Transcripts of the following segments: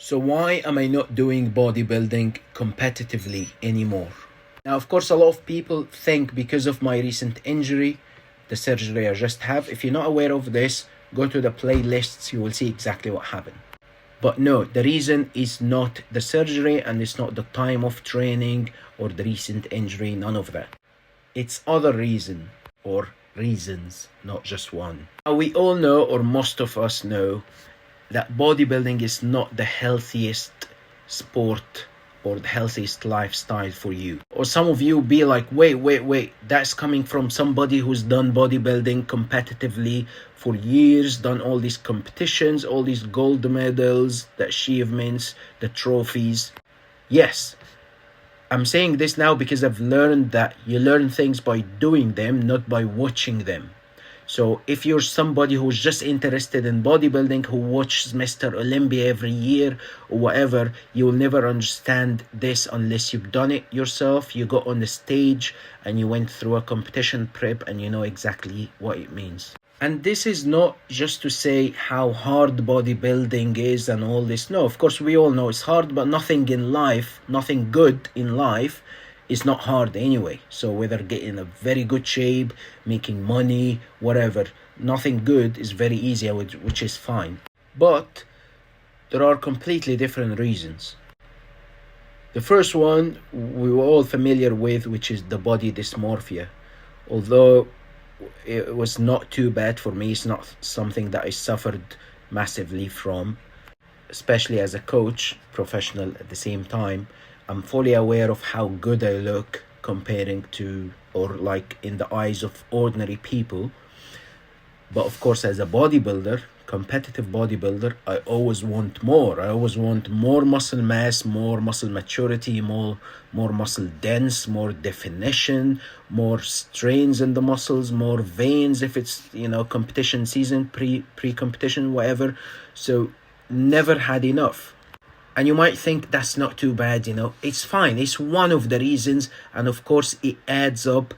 So why am I not doing bodybuilding competitively anymore? Now, of course, a lot of people think because of my recent injury, the surgery I just have. If you're not aware of this, go to the playlists, you will see exactly what happened. But no, the reason is not the surgery and it's not the time of training or the recent injury, none of that. It's other reason or reasons, not just one. Now, we all know, or most of us know, that bodybuilding is not the healthiest sport or the healthiest lifestyle for you. Or some of you be like, wait, that's coming from somebody who's done bodybuilding competitively for years, done all these competitions, all these gold medals, the achievements, the trophies. Yes, I'm saying this now because I've learned that you learn things by doing them, not by watching them. So if you're somebody who's just interested in bodybuilding, who watches Mr. Olympia every year or whatever, you will never understand this unless you've done it yourself. You got on the stage and you went through a competition prep and you know exactly what it means. And this is not just to say how hard bodybuilding is and all this. No, of course, we all know it's hard, but nothing in life, nothing good in life is not hard anyway. So whether getting a very good shape, making money, whatever, nothing good is very easy, which is fine. But there are completely different reasons. The first one we were all familiar with, which is the body dysmorphia. Although it was not too bad for me, it's not something that I suffered massively from, especially as a coach, professional at the same time. I'm fully aware of how good I look comparing to, or like in the eyes of ordinary people. But of course, as a bodybuilder, competitive bodybuilder, I always want more. I always want more muscle mass, more muscle maturity, more muscle dense, more definition, more strains in the muscles, more veins if it's, competition season, pre-competition, whatever. So never had enough. And you might think that's not too bad, it's fine. It's one of the reasons, and of course it adds up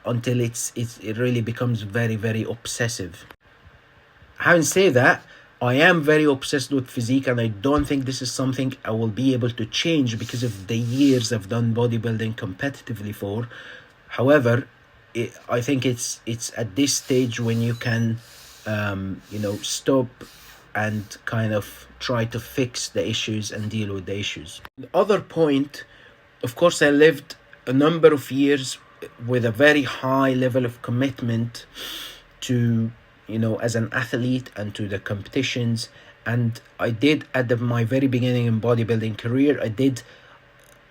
until it really becomes very, very obsessive. Having said that, I am very obsessed with physique, and I don't think this is something I will be able to change because of the years I've done bodybuilding competitively for. However, I think it's at this stage when you can, stop and kind of try to fix the issues and deal with the issues. The other point, of course, I lived a number of years with a very high level of commitment to, as an athlete and to the competitions. And I did, at my very beginning in bodybuilding career, I did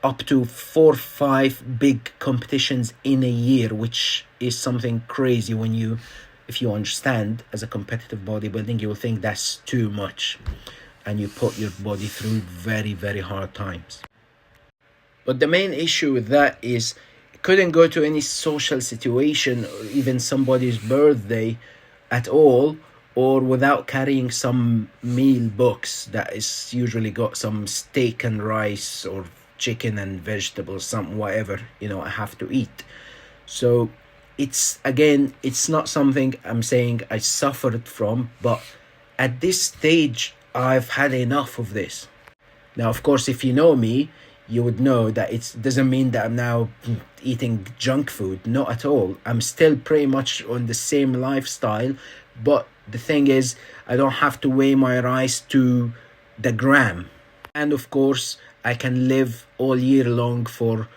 up to 4 or 5 big competitions in a year, which is something crazy if you understand as a competitive bodybuilding, you will think that's too much and you put your body through very, very hard times. But the main issue with that is I couldn't go to any social situation or even somebody's birthday at all, or without carrying some meal box that is usually got some steak and rice or chicken and vegetables, something, whatever, I have to eat. So it's not something I'm saying I suffered from, but at this stage, I've had enough of this. Now, of course, if you know me, you would know that it doesn't mean that I'm now eating junk food. Not at all. I'm still pretty much on the same lifestyle, but the thing is, I don't have to weigh my rice to the gram. And of course, I can live all year long for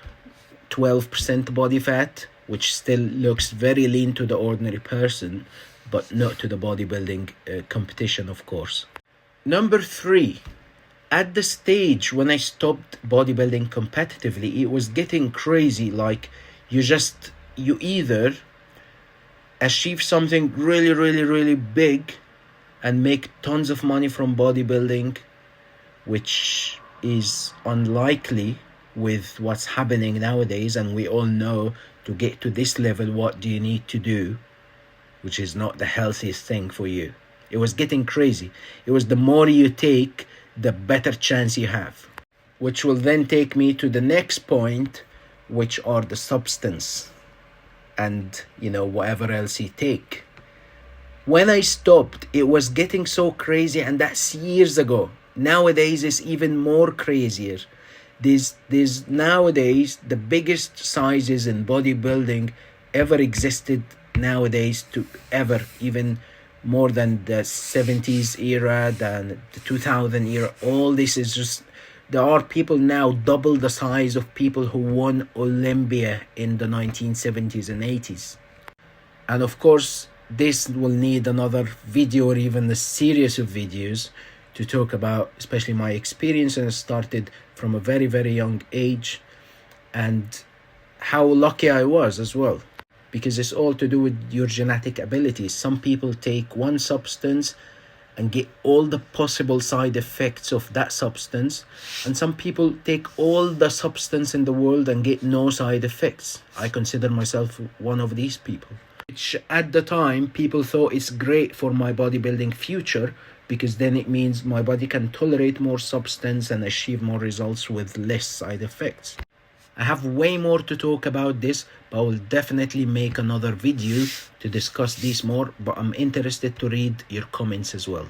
12% body fat, which still looks very lean to the ordinary person, but not to the bodybuilding competition, of course. Number 3, at the stage when I stopped bodybuilding competitively, it was getting crazy. Like, you either achieve something really, really, really big and make tons of money from bodybuilding, which is unlikely with what's happening nowadays, and we all know to get to this level what do you need to do, which is not the healthiest thing for you. It was getting crazy. It was the more you take, the better chance you have, which will then take me to the next point, which are the substance and whatever else you take. When I stopped, it was getting so crazy, and that's years ago. nowadays is even more crazier. There's nowadays the biggest sizes in bodybuilding ever existed nowadays, to ever, even more than the 70s era, than the 2000 era. All this is just, there are people now double the size of people who won Olympia in the 1970s and 80s. And of course, this will need another video or even a series of videos to talk about, especially my experience. And I started from a very, very young age, and how lucky I was as well, because it's all to do with your genetic abilities. Some people take one substance and get all the possible side effects of that substance, and some people take all the substance in the world and get no side effects. I consider myself one of these people, which at the time people thought it's great for my bodybuilding future, because then it means my body can tolerate more substance and achieve more results with less side effects. I have way more to talk about this, but I will definitely make another video to discuss this more, but I'm interested to read your comments as well.